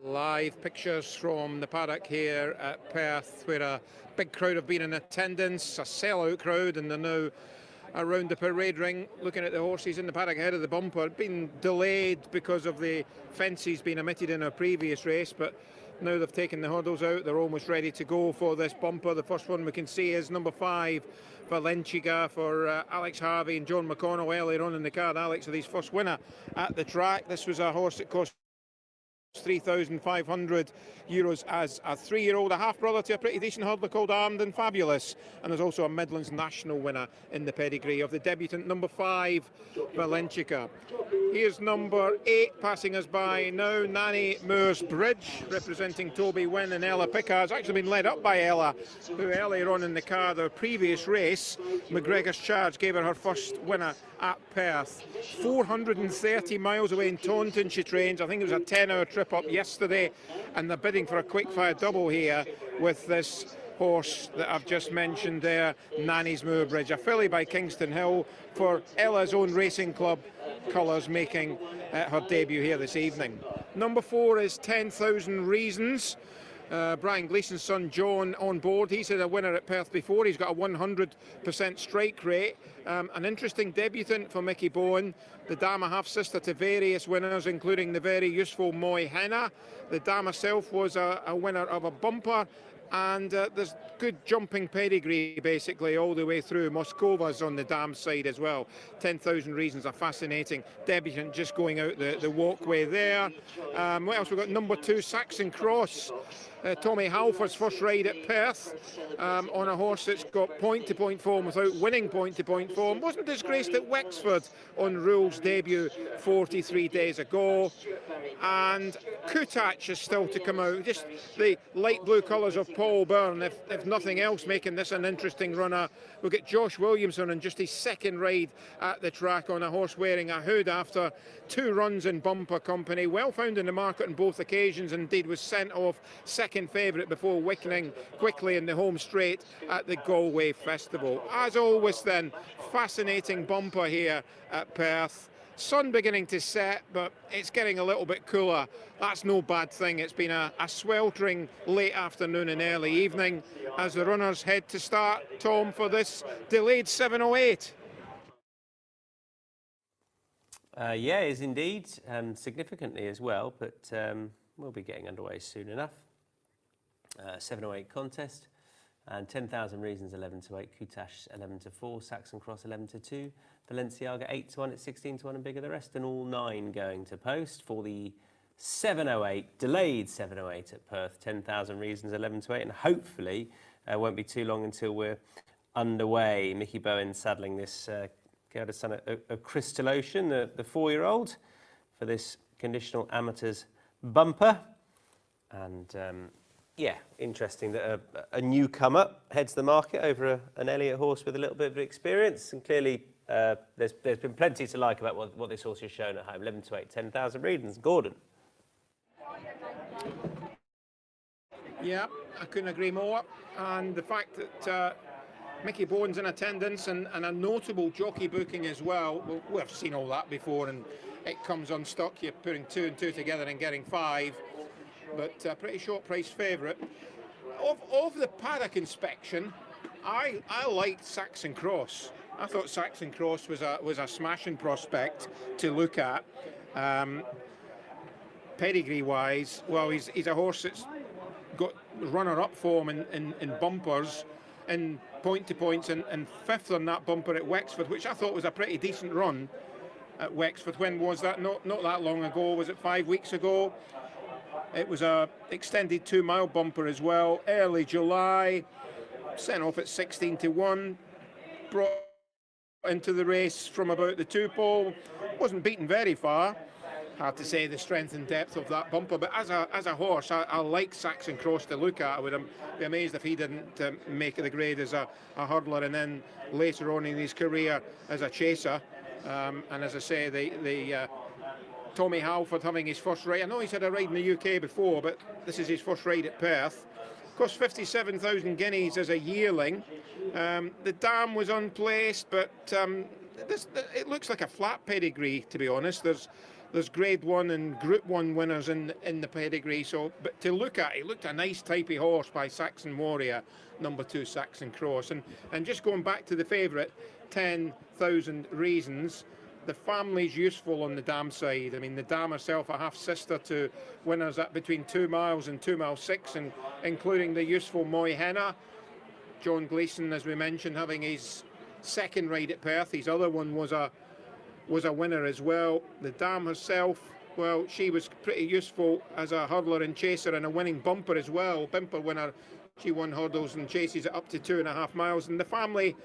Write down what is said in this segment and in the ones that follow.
Live pictures from the paddock here at Perth, where a big crowd have been in attendance, a sellout crowd, and they're now around the parade ring looking at the horses in the paddock ahead of the bumper. Been delayed because of the fences being omitted in a previous race, but now they've taken the hurdles out. They're almost ready to go for this bumper. The first one we can see is number 5, Valencica, for Alex Harvey and John McConnell earlier on in the card. Alex with his first winner at the track. This was a horse that cost €3,500 as a 3-year-old, a half-brother to a pretty decent hurdler called Armed and Fabulous. And there's also a Midlands National winner in the pedigree of the debutant number 5, Valencica. Here's number 8 passing us by now, Nanny Moores Bridge, representing Toby Wynn and Ella Pickard. It's actually been led up by Ella, who earlier on in the car, the previous race, McGregor's Charge gave her first winner at Perth. 430 miles away in Taunton she trains. I think it was a 10-hour trip up yesterday, and they're bidding for a quick-fire double here with this horse that I've just mentioned there, Nanny's Moorbridge, a filly by Kingston Hill for Ella's own racing club colours, making her debut here this evening. Number 4 is 10,000 Reasons. Brian Gleeson's son John on board. He's had a winner at Perth before. He's got a 100% strike rate. An interesting debutant for Mickey Bowen. The dam a half-sister to various winners, including the very useful Moy Henna. The dam herself was a winner of a bumper, and there's good jumping pedigree basically all the way through. Moscova's on the dam side as well. 10,000 Reasons, a fascinating debutant just going out the walkway there. What else we've got? Number 2, Saxon Cross. Tommy Halford's first ride at Perth on a horse that's got point-to-point form without winning point-to-point form. Wasn't disgraced at Wexford on Rule's debut 43 days ago. And Kutach is still to come out. Just the light blue colours of Paul Byrne, if nothing else, making this an interesting runner. We'll get Josh Williamson on just his second ride at the track on a horse wearing a hood after 2 runs in bumper company. Well found in the market on both occasions, indeed was sent off second favourite before weakening quickly in the home straight at the Galway Festival. As always then, fascinating bumper here at Perth. Sun beginning to set, but it's getting a little bit cooler. That's no bad thing. It's been a sweltering late afternoon and early evening as the runners head to start, Tom, for this delayed 7:08. Yeah, it is indeed, significantly as well, but we'll be getting underway soon enough. 7:08 contest, and 10,000 Reasons 11-8, Kutash 11-4, Saxon Cross 11-2, Valenciaga 8-1 at 16-1, and bigger the rest, and all 9 going to post for the 7:08, delayed 7:08 at Perth. 10,000 Reasons 11-8, and hopefully won't be too long until we're underway. Mickey Bowen saddling this Gerda son of Crystal Ocean, the 4-year-old, for this conditional amateurs bumper. And yeah, interesting that a newcomer heads the market over an Elliott horse with a little bit of experience. And clearly there's been plenty to like about what this horse has shown at home. 11-8, 10,000 Reasons. Gordon. Yeah, I couldn't agree more. And the fact that Mickey Bowen's in attendance and a notable jockey booking as well. We've seen all that before, and it comes unstuck. You're putting 2 and 2 together and getting 5. But a pretty short price favourite. Of the paddock inspection, I liked Saxon Cross. I thought Saxon Cross was a smashing prospect to look at. Pedigree wise, well, he's a horse that's got runner-up form in bumpers, in point-to-points, and 5th on that bumper at Wexford, which I thought was a pretty decent run at Wexford. When was that? Not that long ago. Was it 5 weeks ago? It was a extended 2-mile bumper as well. Early July, sent off at 16-1, brought into the race from about the 2-pole. Wasn't beaten very far. Hard to say the strength and depth of that bumper, but as a horse, I like Saxon Cross to look at. I would be amazed if he didn't make the grade as a hurdler, and then later on in his career as a chaser. And as I say, the Tommy Halford having his first ride. I know he's had a ride in the UK before, but this is his first ride at Perth. Cost 57,000 guineas as a yearling. The dam was unplaced, but it looks like a flat pedigree, to be honest. There's there's Grade 1 and Group 1 winners in the pedigree. So, but to look at, he looked a nice type of horse by Saxon Warrior, number 2 Saxon Cross. And just going back to the favourite, 10,000 Reasons, the family's useful on the dam side. I mean, the dam herself a half-sister to winners at between 2 miles and 2 mile 6, and including the useful Moy Henna. John Gleeson, as we mentioned, having his second ride at Perth. His other one was a winner as well. The dam herself, well, she was pretty useful as a hurdler and chaser, and a winning bumper as well. Bumper winner, she won hurdles and chases it up to 2.5 miles. And the family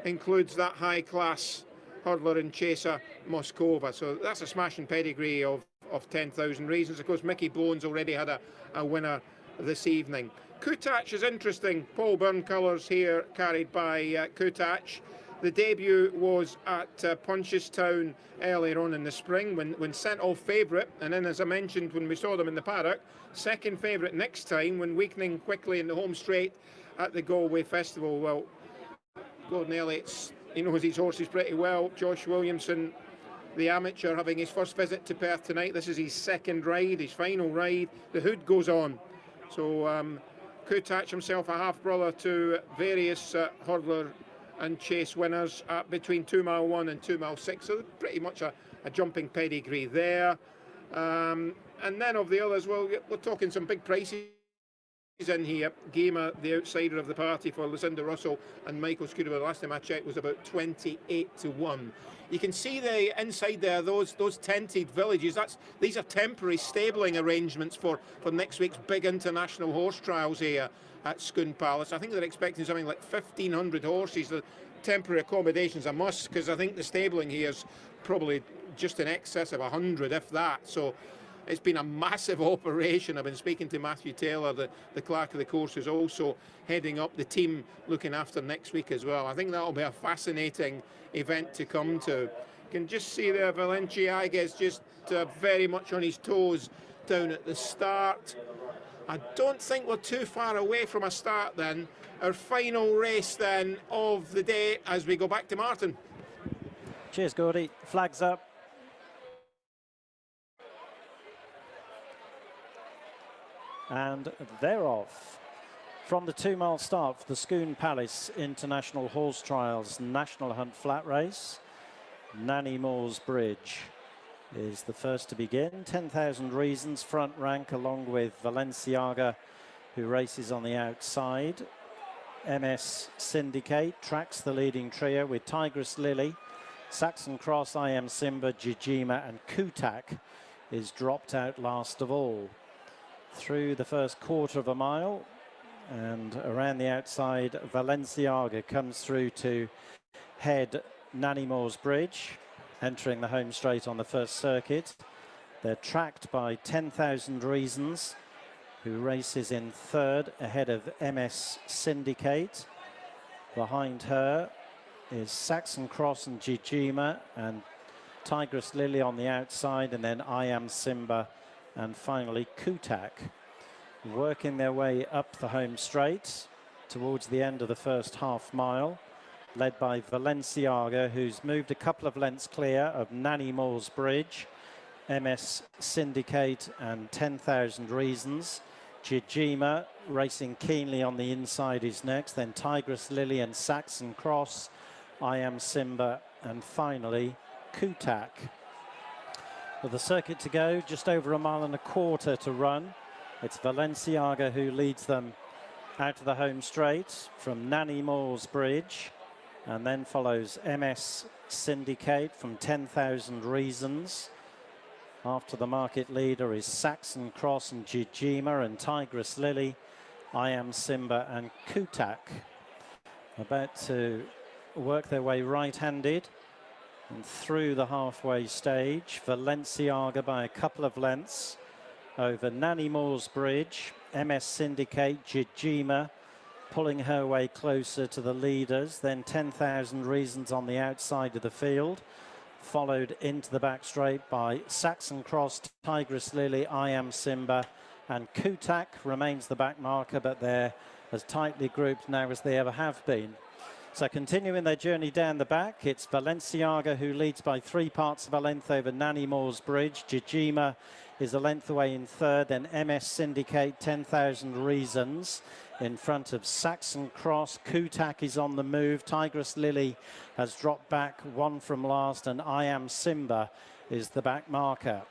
includes that high-class hurdler and chaser Moskova. So that's a smashing pedigree of 10,000 Reasons. Of course, Mickey Bones already had a winner this evening. Kutach is interesting. Paul Byrne colours here, carried by Kutach. The debut was at Punchestown earlier on in the spring when sent off favourite, and then, as I mentioned when we saw them in the paddock, second favourite next time when weakening quickly in the home straight at the Galway Festival. Well, Gordon Elliott's, he knows his horses pretty well. Josh Williamson, the amateur, having his first visit to Perth tonight. This is his second ride, his final ride. The hood goes on. So Kutach himself, a half-brother to various hurdler and chase winners at between 2 mile 1 and 2 mile 6. So pretty much a jumping pedigree there. And then of the others, well, we're talking some big prices in here. Gamer, the outsider of the party for Lucinda Russell and Michael Scudder, the last time I checked, was about 28 to 1. You can see the inside there, those tented villages. These are temporary stabling arrangements for next week's big international horse trials here at Scone Palace. I think they're expecting something like 1,500 horses. The temporary accommodations a must, because I think the stabling here is probably just in excess of 100, if that. So it's been a massive operation. I've been speaking to Matthew Taylor, the clerk of the course, who's also heading up the team looking after next week as well. I think that'll be a fascinating event to come to. You can just see there Valencia is just very much on his toes down at the start. I don't think we're too far away from a start then. Our final race then of the day as we go back to Martin. Cheers, Gordy. Flags up. And they're off. From the 2 mile start for the Scone Palace International Horse Trials National Hunt Flat Race, Nanny Moore's Bridge is the first to begin. 10,000 Reasons front rank, along with Valenciaga, who races on the outside. MS Syndicate tracks the leading trio with Tigress Lily, Saxon Cross, I Am Simba, Jijima and Kutach is dropped out last of all. Through the first quarter of a mile and around the outside, Valenciaga comes through to head Nanny Moore's Bridge, entering the home straight on the first circuit. They're tracked by 10,000 Reasons, who races in third ahead of MS Syndicate. Behind her is Saxon Cross and Jijima, and Tigress Lily on the outside, and then I Am Simba, and finally Kutach. Working their way up the home straight towards the end of the first half mile, led by Valenciaga, who's moved a couple of lengths clear of Nanny Moore's Bridge, MS Syndicate and 10,000 Reasons. Jijima racing keenly on the inside is next, then Tigress Lily and Saxon Cross, I Am Simba, and finally Kutach. With the circuit to go, just over 1.25 miles to run. It's Valenciaga who leads them out of the home straight from Nanny Moore's Bridge, and then follows MS Syndicate from 10,000 Reasons. After the market leader is Saxon Cross and Jijima, and Tigress Lily, I Am Simba and Kutach. About to work their way right-handed and through the halfway stage. Valenciaga by a couple of lengths over Nanny Moore's Bridge. MS Syndicate, Jijima pulling her way closer to the leaders. Then 10,000 Reasons on the outside of the field, followed into the back straight by Saxon Cross, Tigress Lily, I Am Simba, and Kutach remains the back marker, but they're as tightly grouped now as they ever have been. So continuing their journey down the back, it's Balenciaga who leads by 3 parts of a length over Nanny Moore's Bridge. Jijima is a length away in third, then MS Syndicate, 10,000 Reasons in front of Saxon Cross. Kutak is on the move. Tigress Lily has dropped back 1 from last, and I Am Simba is the back marker.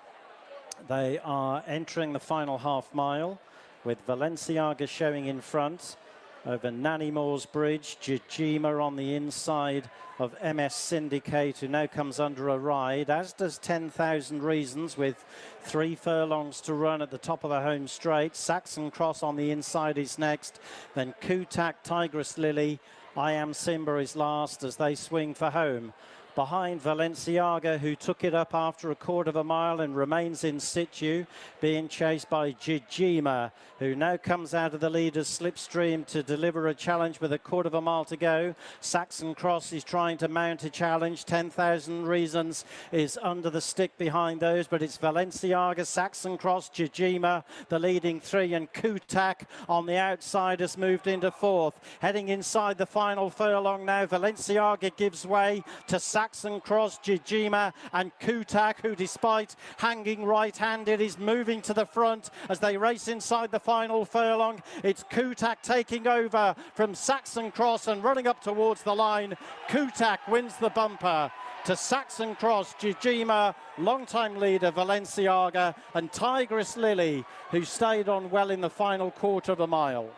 They are entering the final half mile with Balenciaga showing in front over Nanny Moore's Bridge. Jijima on the inside of MS Syndicate, who now comes under a ride, as does 10,000 Reasons with 3 furlongs to run at the top of the home straight. Saxon Cross on the inside is next, then Kutak, Tigress Lily, I Am Simba is last as they swing for home. Behind Balenciaga, who took it up after a quarter of a mile and remains in situ, being chased by Jijima, who now comes out of the leader's slipstream to deliver a challenge with a quarter of a mile to go. Saxon Cross is trying to mount a challenge. 10,000 Reasons is under the stick behind those, but it's Balenciaga, Saxon Cross, Jijima, the leading 3, and Kutak on the outside has moved into 4th. Heading inside the final furlong now, Balenciaga gives way to Saxon Cross, Jijima and Kutak, who despite hanging right-handed is moving to the front as they race inside the final furlong. It's Kutak taking over from Saxon Cross and running up towards the line. Kutak wins the bumper to Saxon Cross, Jijima, long-time leader Balenciaga, and Tigress Lily, who stayed on well in the final quarter of a mile.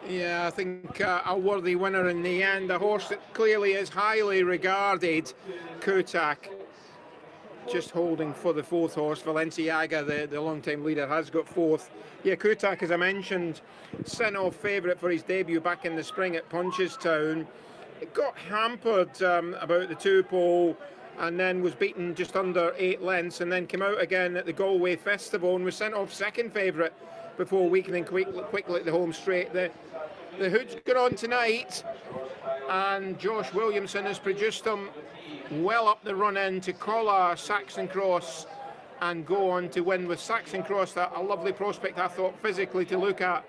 Yeah, I think a worthy winner in the end. A horse that clearly is highly regarded. Kutak just holding for the 4th horse. Balenciaga, the long-time leader, has got 4th. Yeah, Kutak, as I mentioned, sent-off favourite for his debut back in the spring at Punchestown. It got hampered about the 2-pole and then was beaten just under 8 lengths, and then came out again at the Galway Festival and was sent off second favourite before weakening quickly at the home straight. The Hood's got on tonight, and Josh Williamson has produced them well up the run in to collar Saxon Cross and go on to win with Saxon Cross. A lovely prospect, I thought, physically to look at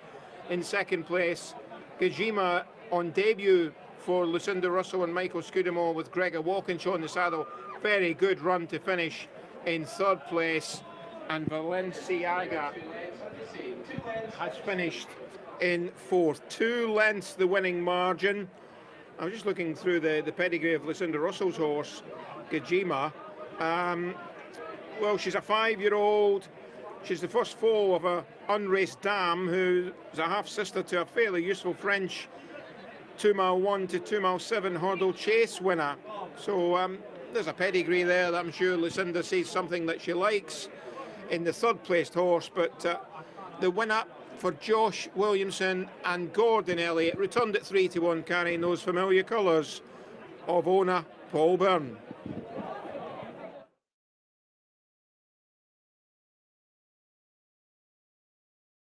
in second place. Jijima on debut for Lucinda Russell and Michael Scudamore with Gregor Walkinshaw in the saddle. Very good run to finish in 3rd place, and Balenciaga has finished in 4th. 2 lengths the winning margin. I was just looking through the pedigree of Lucinda Russell's horse, Jijima. Well, she's a 5-year-old. She's the first foal of a unraced dam who's a half-sister to a fairly useful French 2 mile 1 to 2 mile 7 hurdle chase winner. So there's a pedigree there that I'm sure Lucinda sees something that she likes in the 3rd placed horse, but the winner for Josh Williamson and Gordon Elliott, returned at 3-1, carrying those familiar colours of owner Paul Byrne.